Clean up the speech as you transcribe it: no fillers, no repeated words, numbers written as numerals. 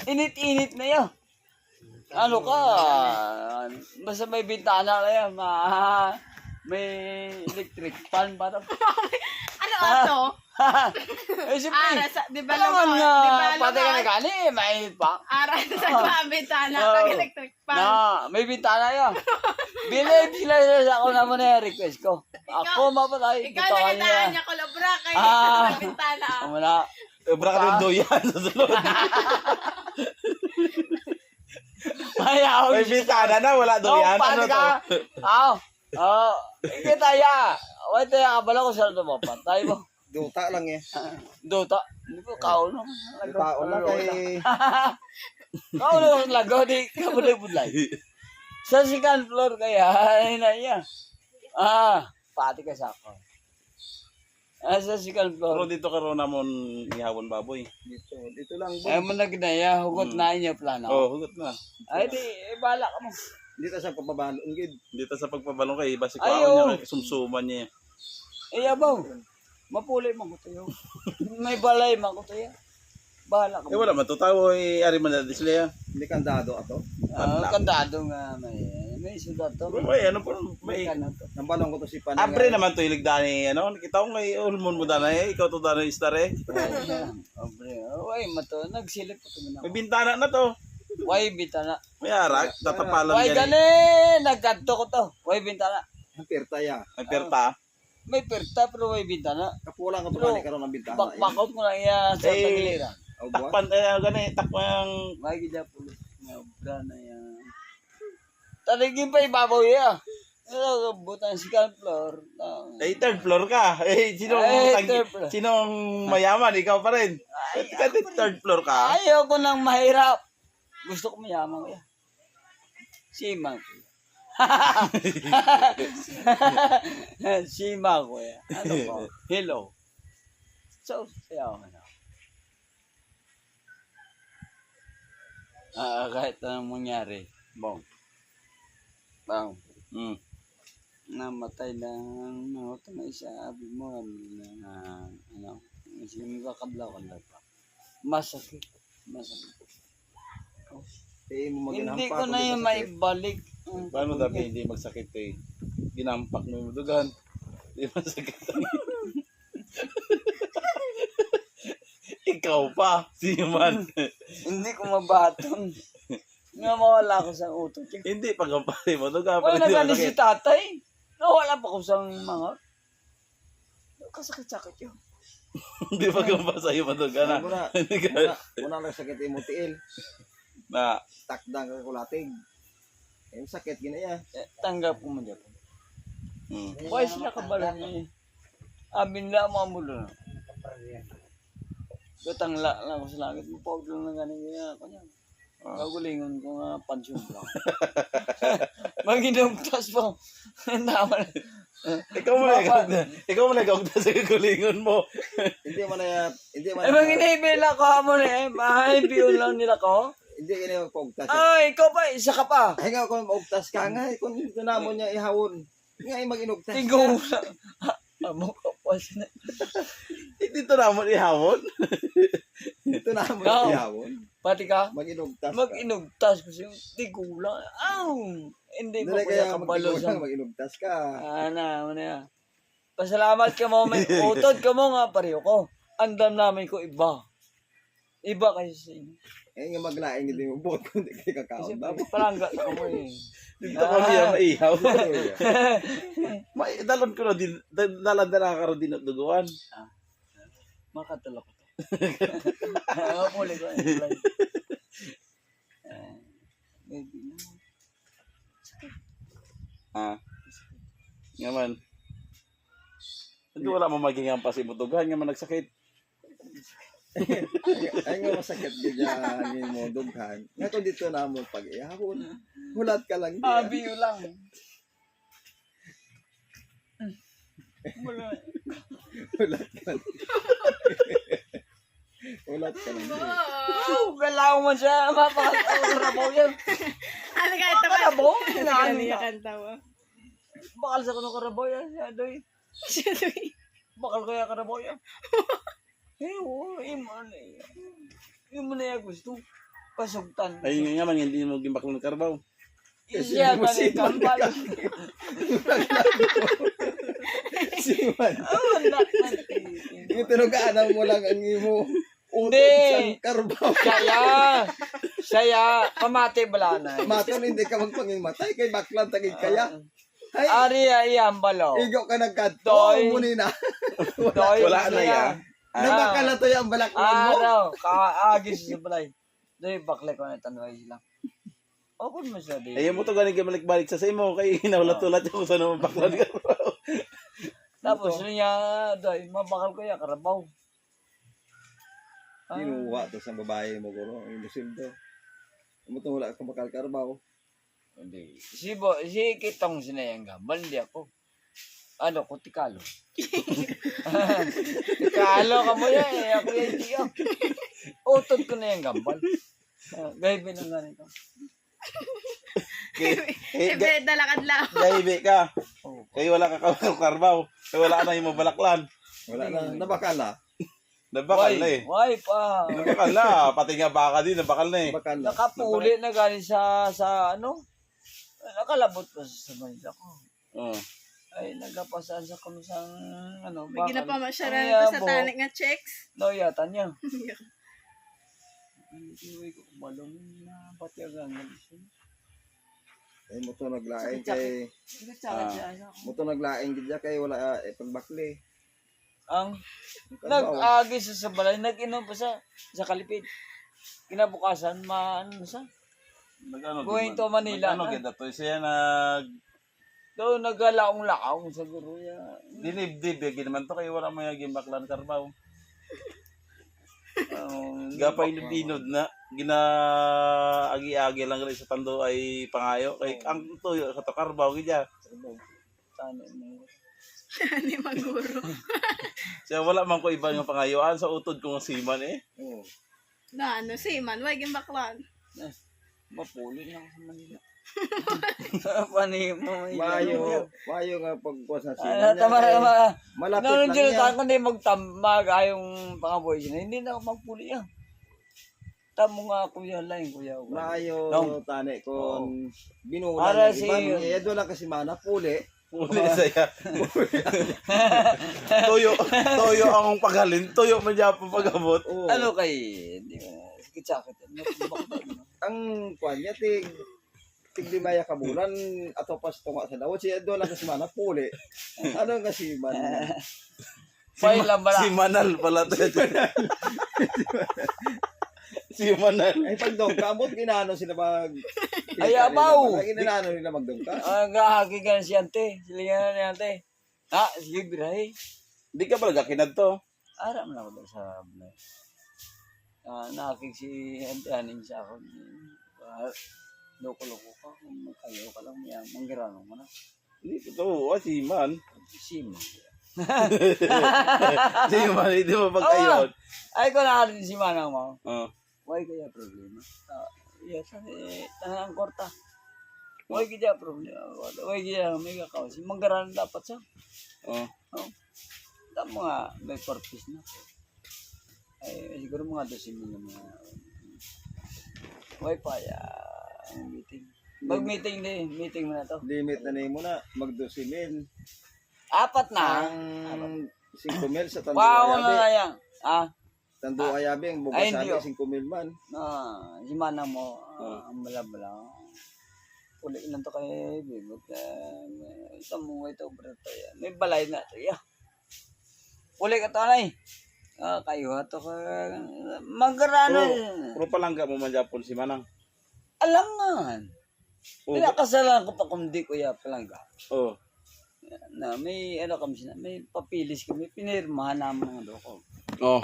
Init-init na yan. Ano ka? Basta may bintana na yan. May electric fan ba? Ano ato? Eh, siyempre. Di ba Alam nga, naman? pati ka na gani, mainit pa. Ara sa bintana, pag electric fan. Na, may bintana yan. Bilib sila ako naman na request ko. Ako mapatay. Ikaw nakitaan niya kolabra kayo sa bintana. Wala. Obra ka rin doyan sa sulod. Ayaw. May bintana na, wala doyan. Ano to? Kita ya. Wait, kabala ko sa ito mo. Patay mo. Duta lang eh. Dota. Hindi ko kauno. Taon lang kay... Kauno ang lagaw. Di ka budlay. Sa second floor kaya. Ay na iya. Pati ka sa ako. Sa second Pero floor. dito karon namon ihawon baboy. Dito lang. Ay mo nagnaya. Hugot na niya plano. Oh, hugot na. Ay di. Bala ka mo. Dito sa papabalon gid. Dito sa pagpabalong kay basi ko Ayaw. niya sumsuman niya. Abaw. Mapulay mo ko tayo. May balay mo ko tayo. Bahala ka Eh mo. wala man to tao ari man na sila. Hindi kandado ato. Kandado nga may sudat to. May ano po may Kano to. Nambalong ko to si Panay. Abre naman to ilig dani ano kita ko ngay ulmon mo danay ikaw to danay star eh. Obre. Way mato nagsilip ko May na. bintana na to. Way bintana. May arak tatapalan Way yan. gani nagkadto ko to. Way bintana. Perta ya. May perta. May perta pero way bintana. Kapulang ko to Pero, kani karon ng bintana. Bakbakot ko na iya sa Eh, tagiliran. Oh, buwan. Takpan gani takpan May gida pulis. Nga obra na yan. Taligin pa ibabaw ya. Butan si floor. eh third floor ka. Eh Third floor. sinong mayaman ikaw pa rin. Ka third floor ka. Ayaw ko nang mahirap. Gusto ko mayaman ko yan. Sima ko. Sima ko yan. Ano ko? Hello. So, sayaw ka na. Kahit anong mangyari. Bong. Bong. Namatay lang. Namatay na isa. Abi mo. Ano. Sige kakabla ko na pa. Masakit. Eh mo Hindi ko na yung maibalik. Paano dapat hindi magsakit eh? Ginampak mo yung dugan. Hindi masakit. Ikaw pa, si man. Hindi ko mabatong. Nga mawala ko sa utot. Hindi, pagkampari mo, dugan pa Wala rin di na gani si masakit. tatay. Nawala pa ko sa mga. Kasakit-sakit yun. Hindi pagkampari sa'yo madugan na. Muna lang sakit imo tiil. Na, Takdang ka kulatig. Eh sakit gina ya. Tanggap ko mo dyan. mm. Why sila kabalan niya? Amin lang mga mulo na. Katangla lang ko sa langit. Pag lang na ganing ganyan ako niya. Gagulingon ko nga pansyon lang. Maginugtas po. Naman. Ikaw mo nag-augda sa kagulingon mo. Hindi man na Eh, maginibila ko mo na eh. Mahibiyon lang nila ko. hindi gina magpugtas. Ay, ikaw pa, isa ka pa. Ay nga kung maugtas ka nga kung namo niya ihawon. Nga ay maginugtas. Tigo na. Amo ka pa siya. Dito na mo ihawon. Ito na mo No. ihawon. Pati ka, Maginugtas. mag-inugtas kasi yung tigo lang. Hindi pa Dili ko kaya nakabalo sa... maginugtas ka. Ano yan. Pasalamat ka mo, may utod ka mo nga pareho ko. Andam namin ko iba. Iba kasi sa inyo. Eh nga maglaing hindi mo buot kung di kayo Kasi kakaon. palangga ka mo eh. Dito ko niya maihaw. Dalon ko na din, dalan ka rin din at duguan. Makatulog ko to. Mapuli ko. Maybe na. Nga man. Hindi wala mo maging ampas imutugan, nga man nagsakit. Ay nga masakit gaya ni mo dughan. Nga kung dito na mo pag ihawon. Hulat ka lang diya. Abiyo lang. Wala. Hulat ka lang. Hulat ka lang diya. Galaw mo siya. Mapakarabaw yan. Ano ka ito? Karabaw? Ano yung kanta mo? Bakal sa kuno karabaw yan. Adoy. Bakal kaya karabaw yan. Eh, oo. Imo na yan gusto. Pasugtan. Ay, nga man, hindi mo gimbak ng karbaw. Siya ka ni kambal. Siman. Oh, nak man. Yung tinugaan mo lang ang imo. Utot Hindi. sa karbaw. Saya, pamati bala na. Maton hindi ka magpanging matay kay baklan tagig kaya. Ay, Ari ay ambalo. igo ka nagkadto. Doy. Muni na. Wala na yan. Nabakala to yung balaklan mo. Araw, kaagis sa balay. Doy bakle ko na tanway lang. Okon mo siya di. Ayaw mo to galing balik sa imo kay hinawlat-ulat yung sa naman baklan karbaw. Tapos niya, doy, mabakal ko ya karabaw. Kinuha to sa babae mo guro. Ang ilusildo. Amo to wala ka makalkarbaw. Hindi. Si Kitong sinayang gambal, hindi ako. Ano, ko tikalo. Tikalo ka mo yan eh. Ako yan, hindi ako. Utod ko na yung gambal. Gaybe ng ganito. Ebe, dalakad lang. Gaibe ka. Oh. Kay wala ka karbaw. Kay wala na yung balaklan. Wala na. Nabakala. Nabakal na eh. Why pa? Nabakal na. Pati nga baka din, nabakal na eh. Bakala. Nakapuli na galing sa ano? Nakalabot pa sa Manila ko. Oh. Ay, nagapasaan sa kumisang ano, May ginapama siya rin Ay, ito sa abo. tanik nga checks. No, yata niya. Hindi ko malong na pati ang galisyon. Ay mo to naglaing kay mo to naglaing gid kay wala pagbakli. Ang Karbaw. nag-agi sa balay, nag-inom pa sa Kalipid. Kinabukasan, ano sa? Nag-ano? Going to Manila Nag-ano, na. kita to. Siya Doon, nagalaong-laong sa guro ya. dinibdib. Yagi naman to kay wala mo yung baklan karbaw. Um, Gapay dinod na. Gina-agi-agi lang rin sa tando ay pangayo. Kay ang tuyo sa to karbaw. Gidya. Sana mo. Ni Maguro. Siya wala man ko iba yung pangayoan sa utod kong siman eh. Oh. Na ano, si man, wag yung baklan. Mapuli lang sa Manila. Panimo. Mayo nga pagkuha sa Ano, sinan. tama. Malapit Nung lang dito yan. tayo kundi magtamag ayong pangaboy siya, hindi na ako magpuli yan. Tamo nga kuya lang, kuya. Maayo Nung- tani Oo. kon Para binulan si- iban edo lang kasi mana puli. Uli saya. Toyo akong paghalin. Toyo man dyan po pag-abot. Oh. Ano kay, hindi mo, sakit-sakit. Ang kwan niya tiglimaya ka bulan ato pas tunga sa dawot si edo lang kasi mana puli. Ano nga si man? Pay lang bala. Si Manal pala to. Si Manal. Ay pagdong kamot ginano sila mag Ay, abaw! Ginano nila magdong ka. Ang gahagi ka na si Ante. Silingan na ni Ante. Ha? Sige, birahe. Di ka pala gakinad to. Aram na ako doon sa blay. Nakakig si Ante aning sa ako. Loko-loko ka. Kung magkayo ka lang, manggirano mo na. Hindi to. Si Man. Simo. Si Man. Hindi mo pagkayon. Ay, ko na rin si Manang mo. Oh. Why kaya problema? Yes, ang korta. Why kaya problema? Why kaya may kakao? Si manggaran dapat sa. Oh. Tama nga, may purpose na. Ay, siguro mga 12 na mga Wi-Fi, ang meeting. Mag-meeting din, meeting mo na to. Limit na nimo na mag 12,000. Apat na. Ang 5,000 sa tando Wow, na ayabi. na yan. Tando ayabi ang Ay, bugas hindi, sabi 5,000 man. Si Manang mo, ang bala-bala. Uli lang to kay Bibot. Ito mo, ito, brata yan. May balay na to, yeah. Uli ka to, anay. Kayo, ito ka. Magkarano. Pero palangga mo man Japon si Manang. Alangan. Oh. Pinakasalan ko pa kung di ko ya palangga. Oh. Na may ano kami sina, may papilis kami, pinirmahan namin ng loko. Oh.